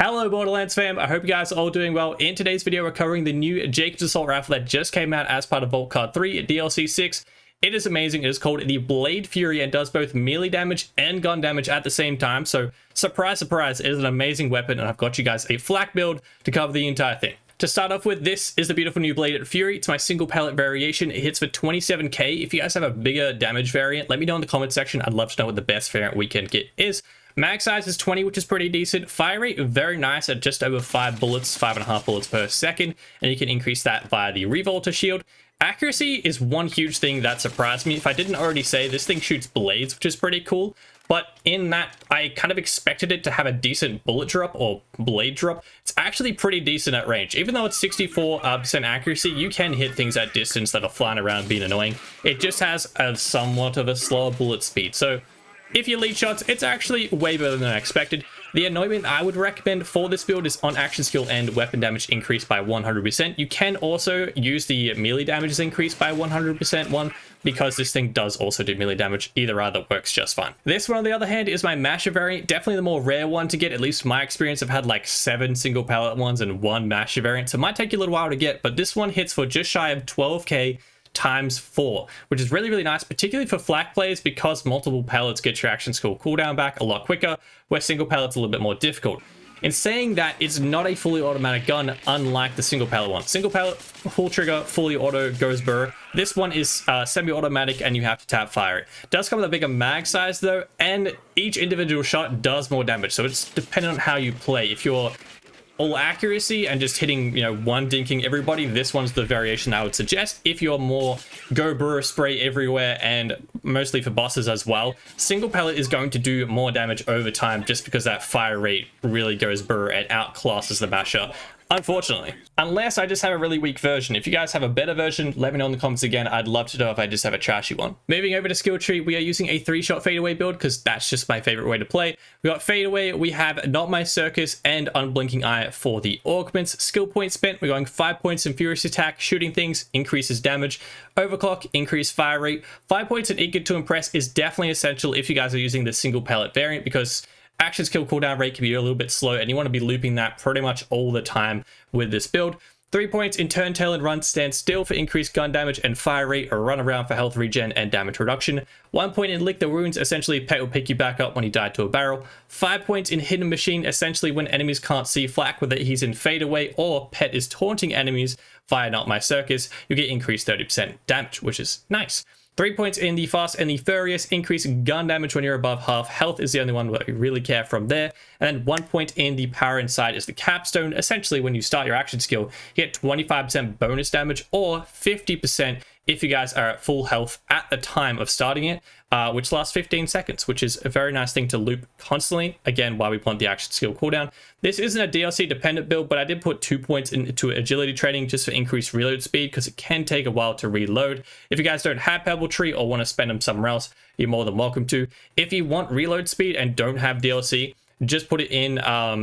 Hello Borderlands fam, I hope you guys are all doing well. In today's video we're covering the new Jacob's Assault Rifle that just came out as part of Vault Card 3 DLC 6. It is amazing. It is called the Blade Fury and does both melee damage and gun damage at the same time. So surprise, surprise, it is an amazing weapon and I've got you guys a flak build to cover the entire thing. To start off with, this is the beautiful new Blade Fury. It's my single pellet variation. It hits for 27k. If you guys have a bigger damage variant, let me know in the comment section. I'd love to know what the best variant we can get is. Mag size is 20, which is pretty decent. Fire rate, very nice at just over 5 bullets, 5.5 bullets per second. And you can increase that via the Revolter shield. Accuracy is one huge thing that surprised me. If I didn't already say, this thing shoots blades, which is pretty cool. But in that, I kind of expected it to have a decent bullet drop or blade drop. It's actually pretty decent at range. Even though it's 64% accuracy, you can hit things at distance that are flying around being annoying. It just has a somewhat of a slower bullet speed. So if you lead shots, it's actually way better than I expected. The anointment I would recommend for this build is on action skill and weapon damage increased by 100%. You can also use the melee damage increased by 100% one, because this thing does also do melee damage. Either works just fine. This one, on the other hand, is my Masher variant. Definitely the more rare one to get. At least my experience, I've had like 7 single pellet ones and 1 Masher variant. So it might take you a little while to get, but this one hits for just shy of 12k times 4, which is really nice, particularly for flak players, because multiple pellets get your action skill cooldown back a lot quicker, where single pellet's a little bit more difficult. In saying that, it's not a fully automatic gun, unlike the single pellet one. Single pellet, full trigger, fully auto, goes burr. This one is semi-automatic and you have to tap fire it. Does come with a bigger mag size though, and each individual shot does more damage, so it's dependent on how you play. If you're all accuracy and just hitting, one dinking everybody, this one's the variation I would suggest. If you're more go brewer, spray everywhere, and mostly for bosses as well, single pellet is going to do more damage over time just because that fire rate really goes brewer and outclasses the Masher, unfortunately. Unless I just have a really weak version. If you guys have a better version, let me know in the comments again. I'd love to know if I just have a trashy one. Moving over to skill tree, we are using a 3-shot fadeaway build because that's just my favorite way to play. We got fadeaway, we have Not My Circus and Unblinking Eye for the augments. Skill points spent, we're going 5 points in Furious Attack, shooting things, increases damage. Overclock, increased fire rate. 5 points in Eager to Impress is definitely essential if you guys are using the single pellet variant, because action skill cooldown rate can be a little bit slow and you want to be looping that pretty much all the time with this build. 3 points in Turn Tail and Run, Stand Still for increased gun damage and fire rate, or Run Around for health regen and damage reduction. 1 point in Lick the Wounds, essentially Pet will pick you back up when you die to a barrel. 5 points in Hidden Machine, essentially when enemies can't see flak, whether he's in fadeaway or Pet is taunting enemies via Not My Circus, you get increased 30% damage, which is nice. 3 points in the Fast and the Furious, increase gun damage when you're above half health is the only one that we really care from there. And then 1 point in the Power Inside is the Capstone. Essentially, when you start your action skill, you get 25% bonus damage or 50% if you guys are at full health at the time of starting it, which lasts 15 seconds, which is a very nice thing to loop constantly. Again, why we want the action skill cooldown. This isn't a DLC dependent build, but I did put 2 points into agility training just for increased reload speed, because it can take a while to reload. If you guys don't have Pebble Tree or want to spend them somewhere else, you're more than welcome to. If you want reload speed and don't have DLC, just put it in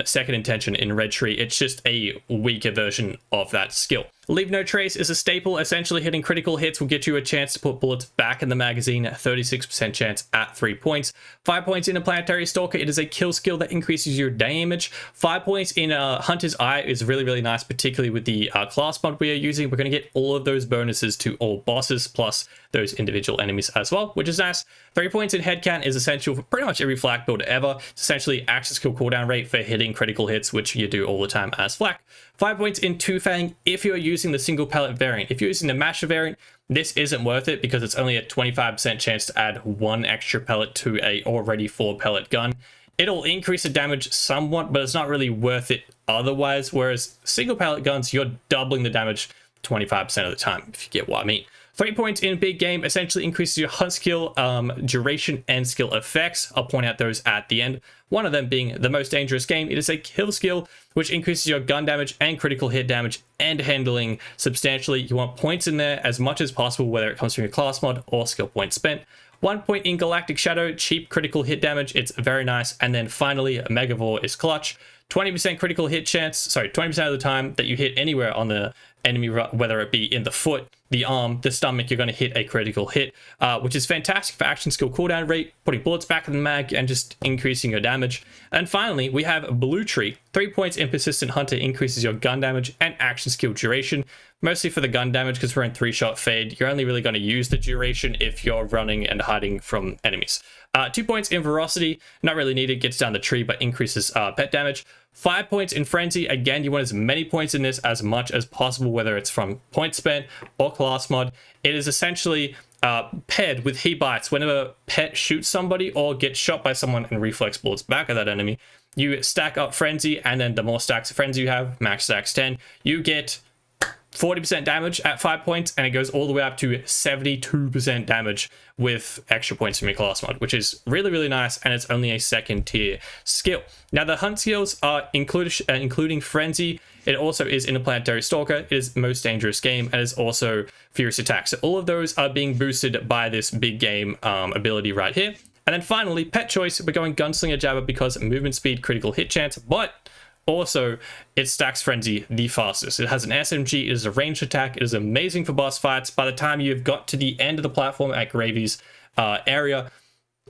Second Intention in Red Tree. It's just a weaker version of that skill. Leave No Trace is a staple. Essentially, hitting critical hits will get you a chance to put bullets back in the magazine, 36% chance at 3 points. 5 points in a Planetary Stalker. It is a kill skill that increases your damage. 5 points in Hunter's Eye is really nice, particularly with the class mod we are using. We're going to get all of those bonuses to all bosses, plus those individual enemies as well, which is nice. 3 points in Head Count is essential for pretty much every flak build ever. It's essentially action skill cooldown rate for hitting critical hits, which you do all the time as flak. 5 points in Two Fang if you're using the single pellet variant. If you're using the Masher variant, this isn't worth it because it's only a 25% chance to add 1 extra pellet to a already 4 pellet gun. It'll increase the damage somewhat, but it's not really worth it otherwise, whereas single pellet guns, you're doubling the damage 25% of the time, if you get what I mean. 3 points in Big Game essentially increases your hunt skill, duration, and skill effects. I'll point out those at the end. One of them being the Most Dangerous Game. It is a kill skill, which increases your gun damage and critical hit damage and handling substantially. You want points in there as much as possible, whether it comes from your class mod or skill points spent. 1 point in Galactic Shadow, cheap critical hit damage. It's very nice. And then finally, Megavore is clutch. 20% critical hit chance, 20% of the time that you hit anywhere on the enemy, whether it be in the foot, the arm, the stomach, you're going to hit a critical hit, which is fantastic for action skill cooldown rate, putting bullets back in the mag, and just increasing your damage. And finally, we have Blue Tree. 3 points in Persistent Hunter increases your gun damage and action skill duration, mostly for the gun damage because we're in 3-shot fade. You're only really going to use the duration if you're running and hiding from enemies. 2 points in Ferocity, not really needed, gets down the tree but increases pet damage. 5 points in Frenzy. Again, you want as many points in this as much as possible, whether it's from point spent or class mod. It is essentially paired with He Bites. Whenever pet shoots somebody or gets shot by someone and reflex bullets back at that enemy, you stack up Frenzy, and then the more stacks of Frenzy you have, max stacks 10, you get 40% damage at 5 points, and it goes all the way up to 72% damage with extra points from your class mod, which is really, really nice, and it's only a 2nd tier skill. Now, the hunt skills are including Frenzy. It also is Interplanetary Stalker. It is Most Dangerous Game, and is also Furious Attack. So all of those are being boosted by this big game ability right here. And then finally, Pet Choice, we're going Gunslinger Jabber because movement speed, critical hit chance, but also it stacks Frenzy the fastest. It has an SMG, it is a ranged attack, it is amazing for boss fights. By the time you've got to the end of the platform at Gravy's area,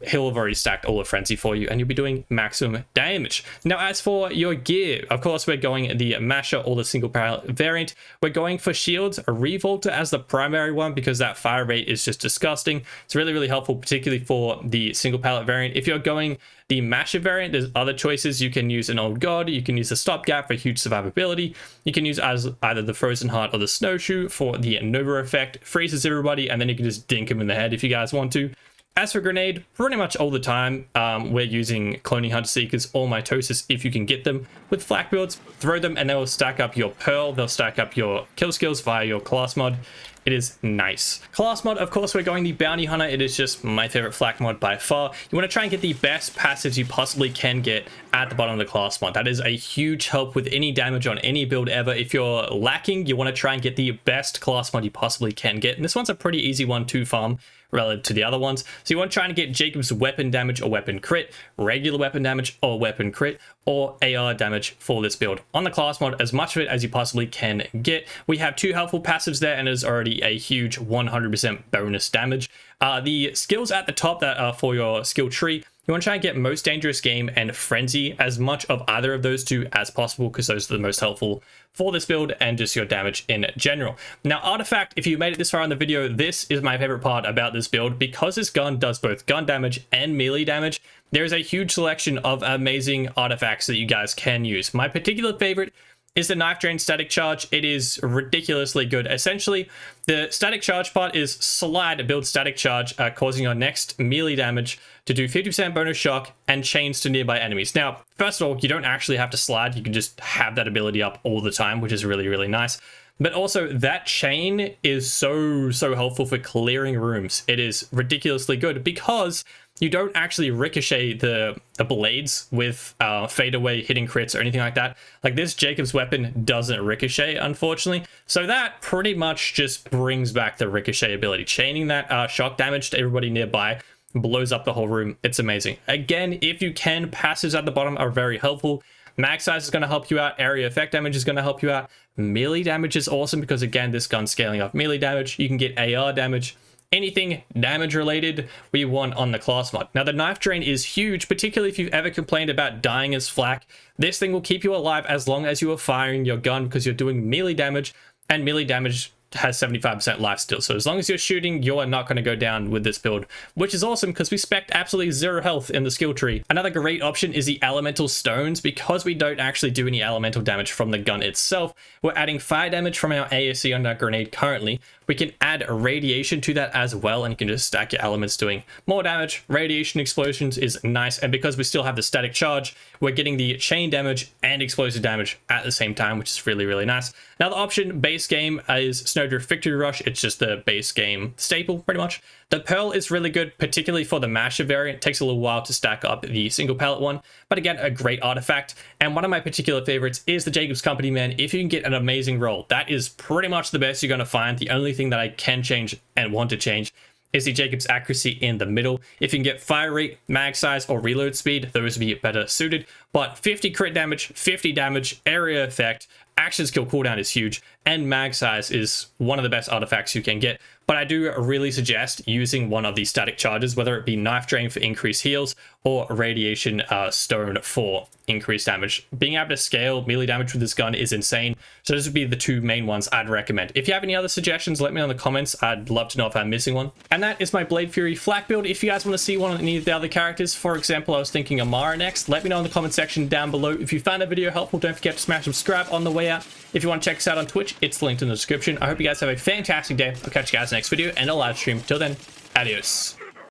he'll have already stacked all of Frenzy for you, and you'll be doing maximum damage. Now, as for your gear, of course, we're going the Masher or the single barrel variant. We're going for shields, a Revolter as the primary one, because that fire rate is just disgusting. It's really, really helpful, particularly for the single pallet variant. If you're going the Masher variant, there's other choices. You can use an Old God, you can use a Stopgap for huge survivability, you can use as either the Frozen Heart or the Snowshoe for the Nova effect, freezes everybody, and then you can just dink him in the head if you guys want to. As for grenade, pretty much all the time, we're using Cloning Hunter Seekers or Mitosis if you can get them. With flak builds, throw them and they'll stack up your Pearl, they'll stack up your kill skills via your class mod. It is nice. Class mod, of course, we're going the Bounty Hunter. It is just my favorite flak mod by far. You want to try and get the best passives you possibly can get at the bottom of the class mod. That is a huge help with any damage on any build ever. If you're lacking, you want to try and get the best class mod you possibly can get. And this one's a pretty easy one to farm relative to the other ones. So you want to try and get Jacob's weapon damage or weapon crit, regular weapon damage or weapon crit, or AR damage for this build. On the class mod, as much of it as you possibly can get. We have 2 helpful passives there, and it is already a huge 100% bonus damage. The skills at the top that are for your skill tree, you want to try and get Most Dangerous Game and Frenzy, as much of either of those two as possible, because those are the most helpful for this build and just your damage in general. Now, Artifact, if you made it this far in the video, this is my favorite part about this build. Because this gun does both gun damage and melee damage, there's a huge selection of amazing artifacts that you guys can use. My particular favorite is the Knife Drain Static Charge. It is ridiculously good. Essentially, the Static Charge part is slide, build Static Charge, causing your next melee damage to do 50% bonus shock and chains to nearby enemies. Now, first of all, you don't actually have to slide. You can just have that ability up all the time, which is really, really nice. But also, that chain is so helpful for clearing rooms. It is ridiculously good because you don't actually ricochet the blades with fadeaway hitting crits or anything like that. Like, this Jacob's weapon doesn't ricochet, unfortunately. So that pretty much just brings back the ricochet ability. Chaining that shock damage to everybody nearby blows up the whole room. It's amazing. Again, if you can, passives at the bottom are very helpful. Mag size is going to help you out. Area effect damage is going to help you out. Melee damage is awesome because, again, this gun's scaling up melee damage. You can get AR damage. Anything damage related we want on the class mod. Now, the Knife Drain is huge, particularly if you've ever complained about dying as flak. This thing will keep you alive as long as you are firing your gun because you're doing melee damage, and melee damage has 75% life steal. So as long as you're shooting, you are not going to go down with this build, which is awesome because we spec'd absolutely 0 health in the skill tree. Another great option is the Elemental Stones. Because we don't actually do any elemental damage from the gun itself, we're adding fire damage from our ASC on our grenade currently. We can add radiation to that as well, and you can just stack your elements doing more damage. Radiation explosions is nice, and because we still have the static charge, we're getting the chain damage and explosive damage at the same time, which is really, really nice. Now, the option base game is Snowdrift Victory Rush. It's just the base game staple, pretty much. The Pearl is really good, particularly for the Masher variant. It takes a little while to stack up the single pallet one, but again, a great artifact. And one of my particular favorites is the Jacob's Company Man. If you can get an amazing roll, that is pretty much the best you're going to find. The only thing that I can change and want to change is the Jacob's accuracy in the middle. If you can get fire rate, mag size, or reload speed, those would be better suited. But 50 crit damage, 50 damage, area effect, action skill cooldown is huge, and mag size is one of the best artifacts you can get. But I do really suggest using one of these static charges, whether it be Knife Drain for increased heals or Radiation Stone for increased damage. Being able to scale melee damage with this gun is insane. So those would be the two main ones I'd recommend. If you have any other suggestions, let me know in the comments. I'd love to know if I'm missing one. And that is my Blade Fury flak build. If you guys want to see one of any of the other characters, for example, I was thinking Amara next, let me know in the comment section down below. If you found that video helpful, don't forget to smash subscribe on the way out. If you want to check us out on Twitch, it's linked in the description. I hope you guys have a fantastic day. I'll catch you guys next video and a live stream. Till then, adios.